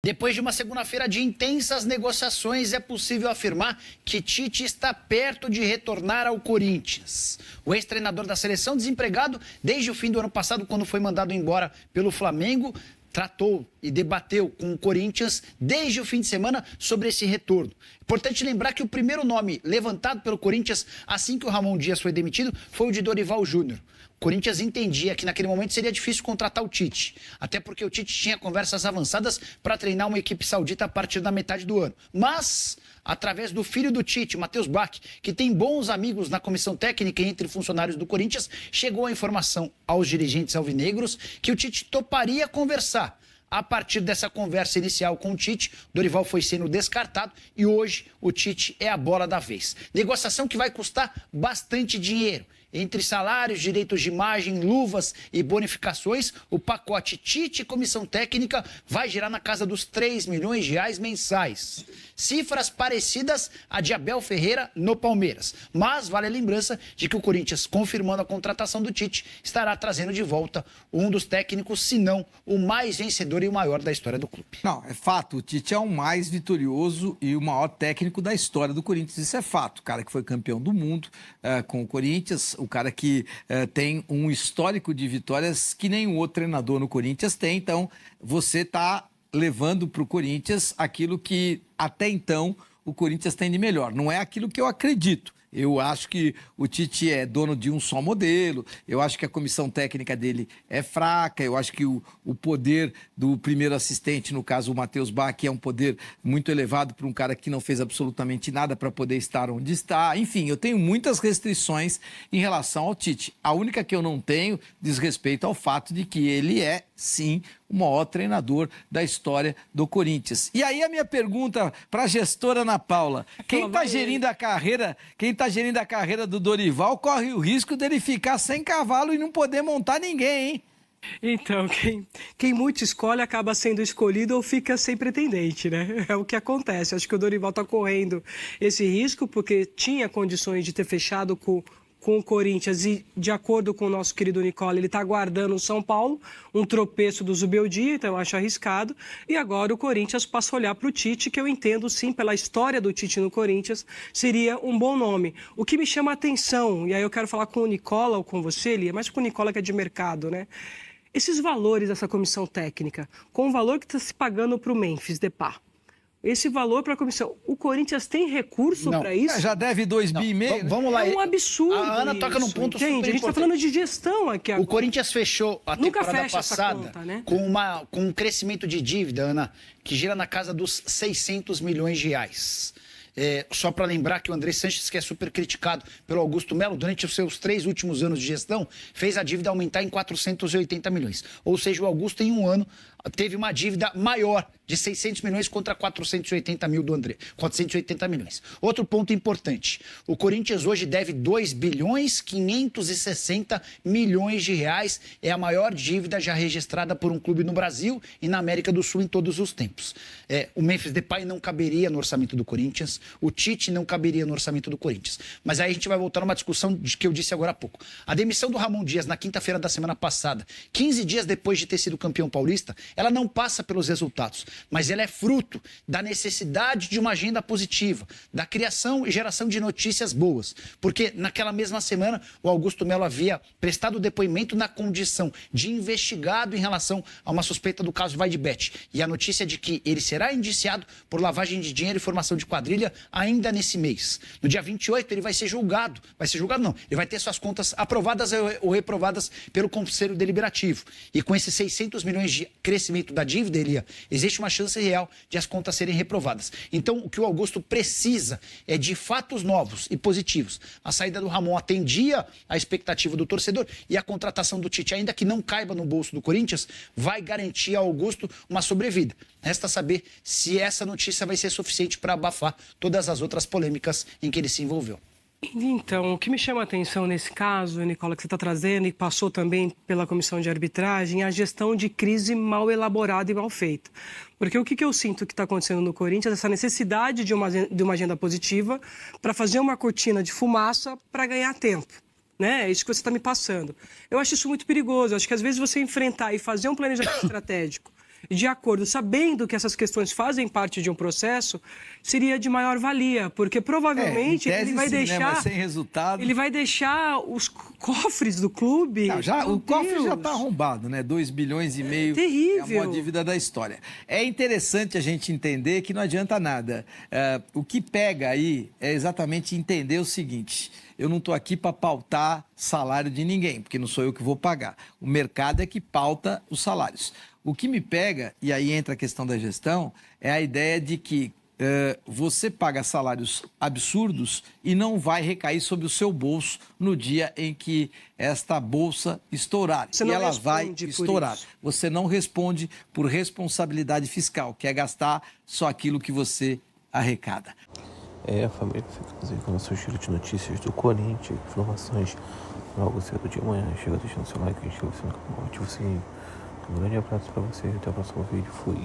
Depois de uma segunda-feira de intensas negociações, é possível afirmar que Tite está perto de retornar ao Corinthians. O ex-treinador da seleção, desempregado desde o fim do ano passado, quando foi mandado embora pelo Flamengo, tratou e debateu com o Corinthians desde o fim de semana sobre esse retorno. Importante lembrar que o primeiro nome levantado pelo Corinthians assim que o Ramon Dias foi demitido foi o de Dorival Júnior. O Corinthians entendia que naquele momento seria difícil contratar o Tite, até porque o Tite tinha conversas avançadas para treinar uma equipe saudita a partir da metade do ano. Mas, através do filho do Tite, Matheus Bach, que tem bons amigos na comissão técnica e entre funcionários do Corinthians, chegou a informação aos dirigentes alvinegros que o Tite toparia conversar. A partir dessa conversa inicial com o Tite, Dorival foi sendo descartado e hoje o Tite é a bola da vez. Negociação que vai custar bastante dinheiro. Entre salários, direitos de imagem, luvas e bonificações, o pacote Tite e comissão técnica vai girar na casa dos 3 milhões de reais mensais. Cifras parecidas à de Abel Ferreira no Palmeiras. Mas vale a lembrança de que o Corinthians, confirmando a contratação do Tite, estará trazendo de volta um dos técnicos, se não o mais vencedor e o maior da história do clube. Não, é fato. O Tite é o mais vitorioso e o maior técnico da história do Corinthians. Isso é fato. O cara que foi campeão do mundo com o Corinthians, o cara que tem um histórico de vitórias que nenhum outro treinador no Corinthians tem. Então, você está levando para o Corinthians aquilo que até então o Corinthians tem de melhor. Não é aquilo que eu acredito. Eu acho que o Tite é dono de um só modelo, eu acho que a comissão técnica dele é fraca, eu acho que o poder do primeiro assistente, no caso o Matheus Bach, é um poder muito elevado para um cara que não fez absolutamente nada para poder estar onde está. Enfim, eu tenho muitas restrições em relação ao Tite. A única que eu não tenho diz respeito ao fato de que ele é, sim, o maior treinador da história do Corinthians. E aí a minha pergunta para a gestora Ana Paula, quem está gerindo a carreira do Dorival corre o risco dele ficar sem cavalo e não poder montar ninguém, hein? Então, quem muito escolhe acaba sendo escolhido ou fica sem pretendente, né? É o que acontece. Acho que o Dorival está correndo esse risco porque tinha condições de ter fechado com o Corinthians e, de acordo com o nosso querido Nicola, ele está aguardando o São Paulo, um tropeço do Zubeldia, então eu acho arriscado. E agora o Corinthians passa a olhar para o Tite, que eu entendo, sim, pela história do Tite no Corinthians, seria um bom nome. O que me chama a atenção, e aí eu quero falar com o Nicola ou com você, Lia, mas com o Nicola que é de mercado, né? Esses valores dessa comissão técnica, com o valor que está se pagando para o Memphis Depay, esse valor para a comissão. O Corinthians tem recurso para isso? Já deve 2,5 bi. Vamos lá. É um absurdo. A Ana toca num ponto super importante. A gente está falando de gestão aqui agora. O Corinthians fechou a temporada passada conta, né? com um crescimento de dívida, Ana, que gira na casa dos 600 milhões de reais. Só para lembrar que o André Sanches, que é super criticado pelo Augusto Melo, durante os seus 3 últimos anos de gestão, fez a dívida aumentar em 480 milhões. Ou seja, o Augusto, em um ano, teve uma dívida maior de 600 milhões contra 480 mil do André. 480 milhões. Outro ponto importante. O Corinthians hoje deve 2 bilhões 560 milhões de reais. É a maior dívida já registrada por um clube no Brasil e na América do Sul em todos os tempos. O Memphis Depay não caberia no orçamento do Corinthians. O Tite não caberia no orçamento do Corinthians. Mas aí a gente vai voltar numa discussão que eu disse agora há pouco. A demissão do Ramon Dias na quinta-feira da semana passada, 15 dias depois de ter sido campeão paulista, ela não passa pelos resultados, mas ela é fruto da necessidade de uma agenda positiva, da criação e geração de notícias boas. Porque naquela mesma semana, o Augusto Melo havia prestado depoimento na condição de investigado em relação a uma suspeita do caso Vaidbet. E a notícia de que ele será indiciado por lavagem de dinheiro e formação de quadrilha ainda nesse mês. No dia 28, ele vai ser julgado. Vai ser julgado, não. Ele vai ter suas contas aprovadas ou reprovadas pelo Conselho Deliberativo. E com esses 600 milhões de crescimento da dívida, Elia, existe uma chance real de as contas serem reprovadas. Então, o que o Augusto precisa é de fatos novos e positivos. A saída do Ramon atendia à expectativa do torcedor e a contratação do Tite, ainda que não caiba no bolso do Corinthians, vai garantir ao Augusto uma sobrevida. Resta saber se essa notícia vai ser suficiente para abafar todas as outras polêmicas em que ele se envolveu. Então, o que me chama a atenção nesse caso, Nicola, que você está trazendo e passou também pela comissão de arbitragem, é a gestão de crise mal elaborada e mal feita. Porque o que eu sinto que está acontecendo no Corinthians é essa necessidade de uma agenda positiva para fazer uma cortina de fumaça para ganhar tempo. Né? É isso que você está me passando. Eu acho isso muito perigoso. Eu acho que às vezes você enfrentar e fazer um planejamento estratégico de acordo, sabendo que essas questões fazem parte de um processo, seria de maior valia, porque provavelmente ele vai deixar, mas sem resultado. Ele vai deixar os cofres do clube. Não, o cofre já está arrombado, né? 2,5 bilhões terrível. É a maior dívida da história. É interessante a gente entender que não adianta nada. O que pega aí é exatamente entender o seguinte: eu não estou aqui para pautar salário de ninguém, porque não sou eu que vou pagar. O mercado é que pauta os salários. O que me pega, e aí entra a questão da gestão, é a ideia de que você paga salários absurdos e não vai recair sobre o seu bolso no dia em que esta bolsa estourar. E ela vai estourar. Você não responde por responsabilidade fiscal, que é gastar só aquilo que você arrecada. A família fica com o seu giro de notícias do Corinthians, informações logo cedo de manhã. Chega deixando seu like, inscreva-se no canal, ativa o sininho. Um grande abraço para vocês e até o próximo vídeo. Fui.